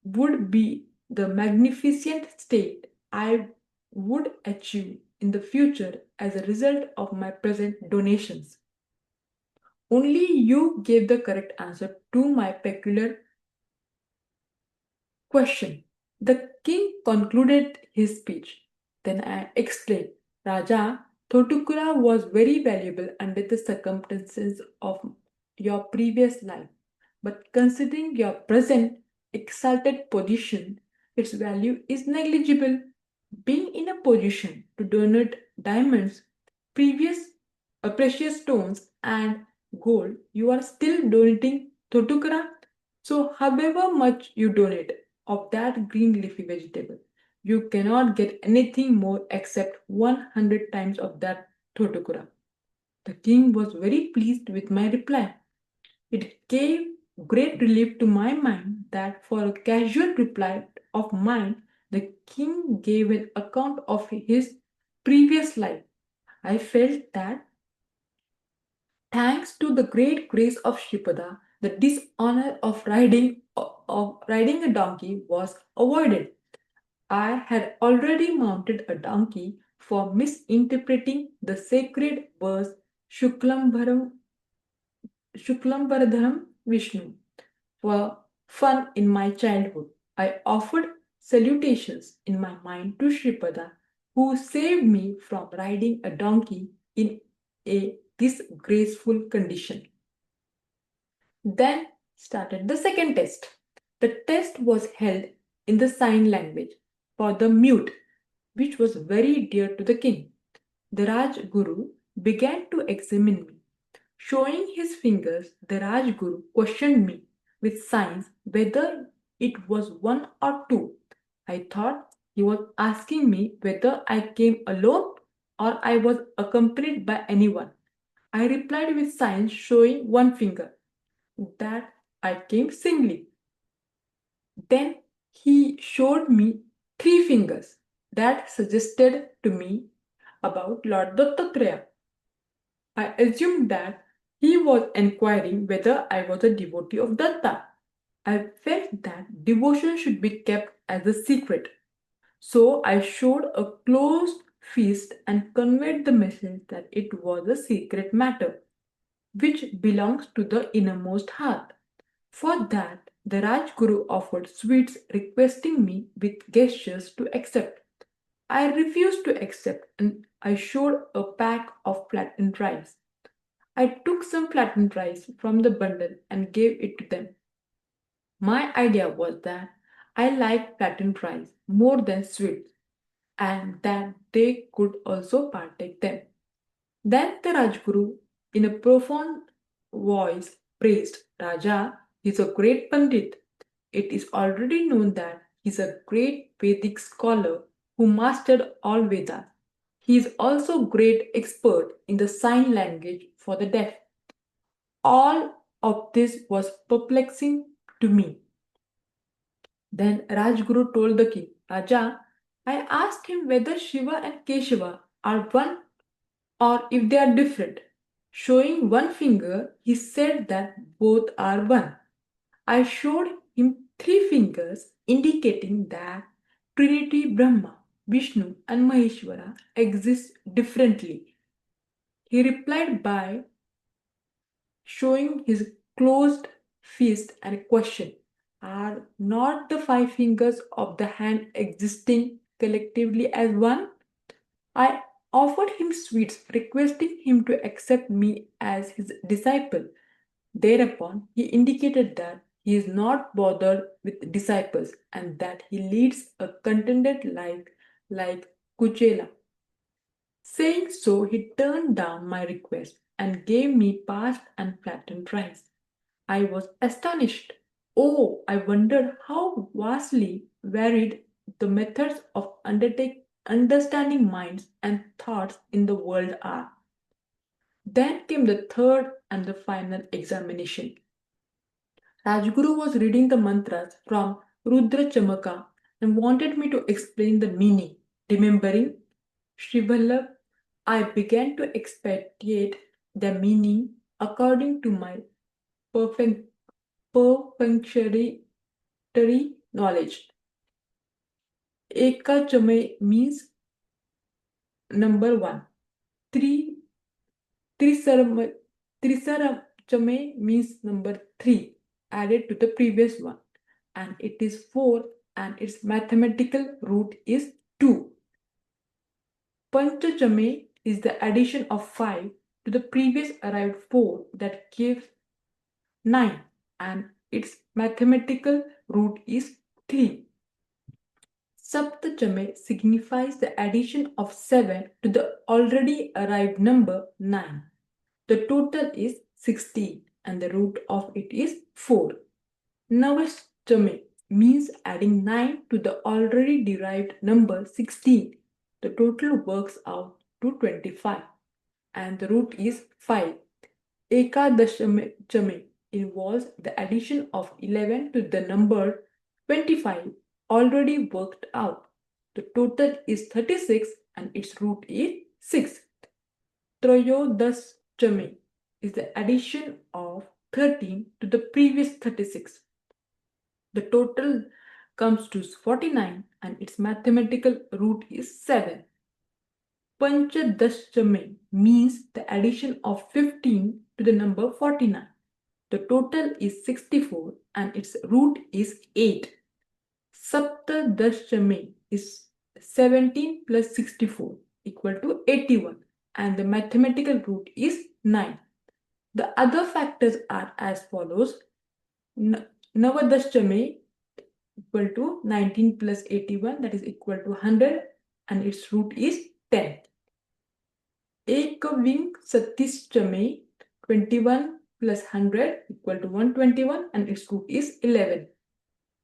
would be the magnificent state I would achieve in the future as a result of my present donations. Only you gave the correct answer to my peculiar question. The king concluded his speech. Then I explained, Raja, Thotukura was very valuable under the circumstances of your previous life. But considering your present exalted position, its value is negligible. Being in a position to donate diamonds, previous precious stones, and gold, you are still donating Thotukura. So, however much you donate of that green leafy vegetable, you cannot get anything more except 100 times of that Thotukura. The king was very pleased with my reply. It gave great relief to my mind that for a casual reply of mine, the king gave an account of his previous life. I felt that, thanks to the great grace of Shripada, the dishonor of riding a donkey was avoided. I had already mounted a donkey for misinterpreting the sacred verse Shuklambaradhanam Vishnu. For fun in my childhood, I offered salutations in my mind to Shripada, who saved me from riding a donkey in a disgraceful condition. Then started the second test. The test was held in the sign language for the mute, which was very dear to the king. The Rajguru began to examine me. Showing his fingers, the Rajguru questioned me with signs whether it was one or two. I thought he was asking me whether I came alone or I was accompanied by anyone. I replied with signs showing one finger. that I came singly. Then he showed me 3 fingers that suggested to me about Lord Datta. I assumed that he was inquiring whether I was a devotee of Datta. I felt that devotion should be kept as a secret. So I showed a closed fist and conveyed the message that it was a secret matter, which belongs to the innermost heart. For that, the Rajguru offered sweets, requesting me with gestures to accept. I refused to accept and I showed a pack of flattened rice. I took some flattened rice from the bundle and gave it to them. My idea was that I liked flattened rice more than sweets and that they could also partake them. Then the Rajguru, in a profound voice, praised Raja, he is a great Pandit. It is already known that he is a great Vedic scholar who mastered all Vedas. He is also great expert in the sign language for the deaf. All of this was perplexing to me. Then Rajguru told the king, Raja, I asked him whether Shiva and Keshava are one or if they are different. Showing one finger, he said that both are one. I showed him 3 fingers, indicating that Trinity Brahma, Vishnu, and Maheshwara exist differently. He replied by showing his closed fist and questioned, are not the 5 fingers of the hand existing collectively as one? I offered him sweets, requesting him to accept me as his disciple. Thereupon, he indicated that he is not bothered with disciples and that he leads a contented life like Kuchela. Saying so, he turned down my request and gave me parched and flattened rice. I was astonished. Oh, I wondered how vastly varied the methods of understanding minds and thoughts in the world are. Then came the third and the final examination. Rajguru was reading the mantras from Rudra Chamaka and wanted me to explain the meaning. Remembering Srivallabha, I began to expatiate the meaning according to my perfect, perfunctory knowledge. Eka Chame means number 1. Three Trisarachame means number 3 added to the previous one, and it is 4 and its mathematical root is 2. Panchachame is the addition of 5 to the previous arrived 4 that gives 9 and its mathematical root is 3. Saptachame signifies the addition of 7 to the already arrived number 9. The total is 16 and the root of it is 4. Navashchame means adding 9 to the already derived number 16. The total works out to 25 and the root is 5. Ekadashame involves the addition of 11 to the number 25 already worked out. The total is 36 and its root is 6. Trayodashchame is the addition of 13 to the previous 36. The total comes to 49 and its mathematical root is 7. Panchadashchame means the addition of 15 to the number 49. The total is 64 and its root is 8. Saptadashchame is 17 plus 64 equal to 81 and the mathematical root is 9. The other factors are as follows. Navadashchame equal to 19 plus 81 that is equal to 100 and its root is 10. Ekaving Satishchame 21 plus 100 equal to 121 and its root is 11.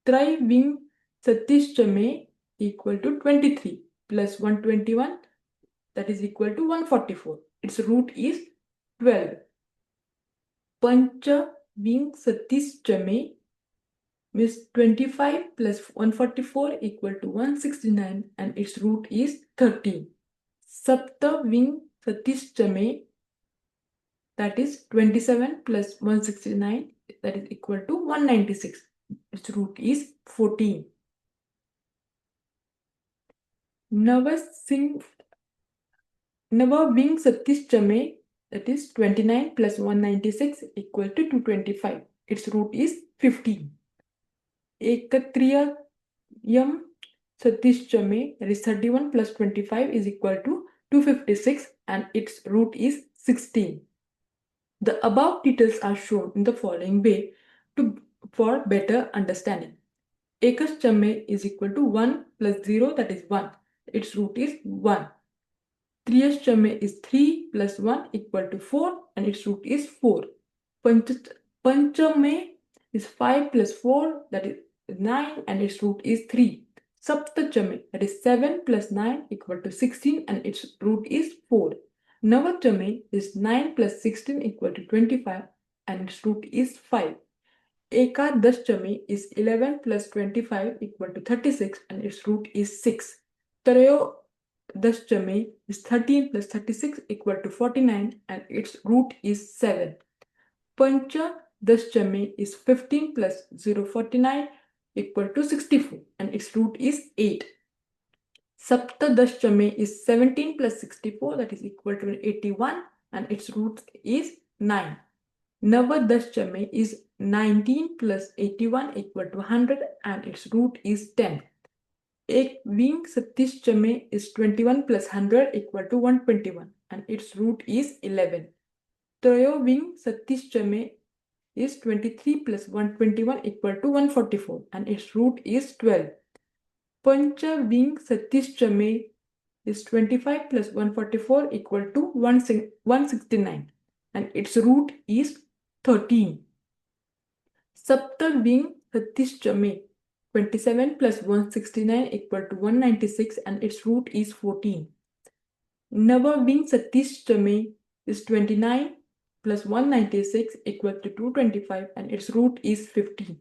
Triving Satishchame equal to 23 plus 121 that is equal to 144. Its root is 12. Pancha Ving Satis Chame means 25 plus 144 equal to 169 and its root is 13. Sapta Ving Satis Chame, that is 27 plus 169, that is equal to 196. Its root is 14. Nava Ving Satis Chame, that is 29 plus 196 equal to 225. Its root is 15. Ekatriyam Satish Chame, that is 31 plus 25 is equal to 256 and its root is 16. The above details are shown in the following way for better understanding. Ekas Chame is equal to 1 plus 0, that is 1. Its root is 1. Triyas Chame is 3 plus 1 equal to 4 and its root is 4. Panchame is 5 plus 4, that is 9 and its root is 3. Saptachame, that is 7 plus 9 equal to 16 and its root is 4. Navachame is 9 plus 16 equal to 25 and its root is 5. Ekadaschame is 11 plus 25 equal to 36 and its root is 6. Daschame is 13 plus 36 equal to 49 and its root is 7. Pancha Daschame is 15 plus 049 equal to 64 and its root is 8. Sapta Daschame is 17 plus 64, that is equal to 81 and its root is 9. Nava Daschame is 19 plus 81 equal to 100 and its root is 10. Ek Ving Satish Chame is 21 plus 100 equal to 121 and its root is 11. Trayo Ving Satish Chame is 23 plus 121 equal to 144 and its root is 12. Pancha Ving Satish Chame is 25 plus 144 equal to 169 and its root is 13. Sapta Ving Satish Chame 27 plus 169 equal to 196 and its root is 14. Nava Ving Satish Chame is 29 plus 196 equal to 225 and its root is 15.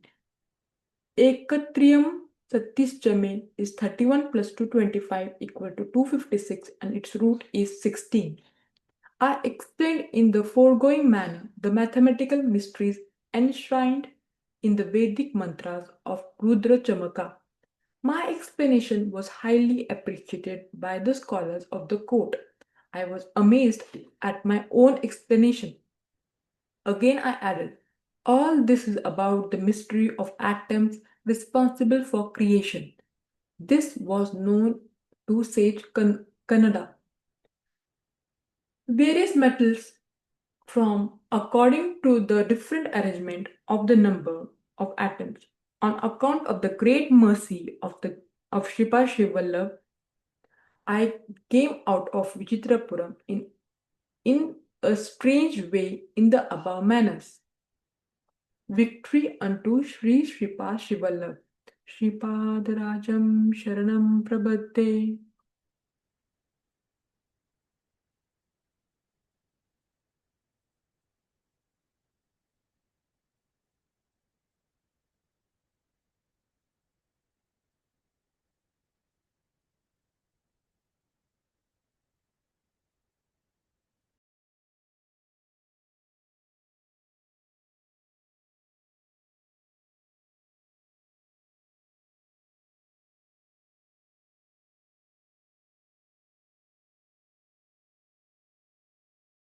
Ekatriyam Satish Chame is 31 plus 225 equal to 256 and its root is 16. I explained in the foregoing manner the mathematical mysteries enshrined in the Vedic mantras of Rudra Chamaka. My explanation was highly appreciated by the scholars of the court. I was amazed at my own explanation. Again I added, all this is about the mystery of atoms responsible for creation. This was known to sage Kannada. Various metals from according to the different arrangement of the number of atoms on account of the great mercy of Sripada Srivallabha, I came out of Vichitrapuram in a strange way in the above manners. Victory unto Sri Sripada Srivallabha. Sripadarajam Sharanam Prabhate.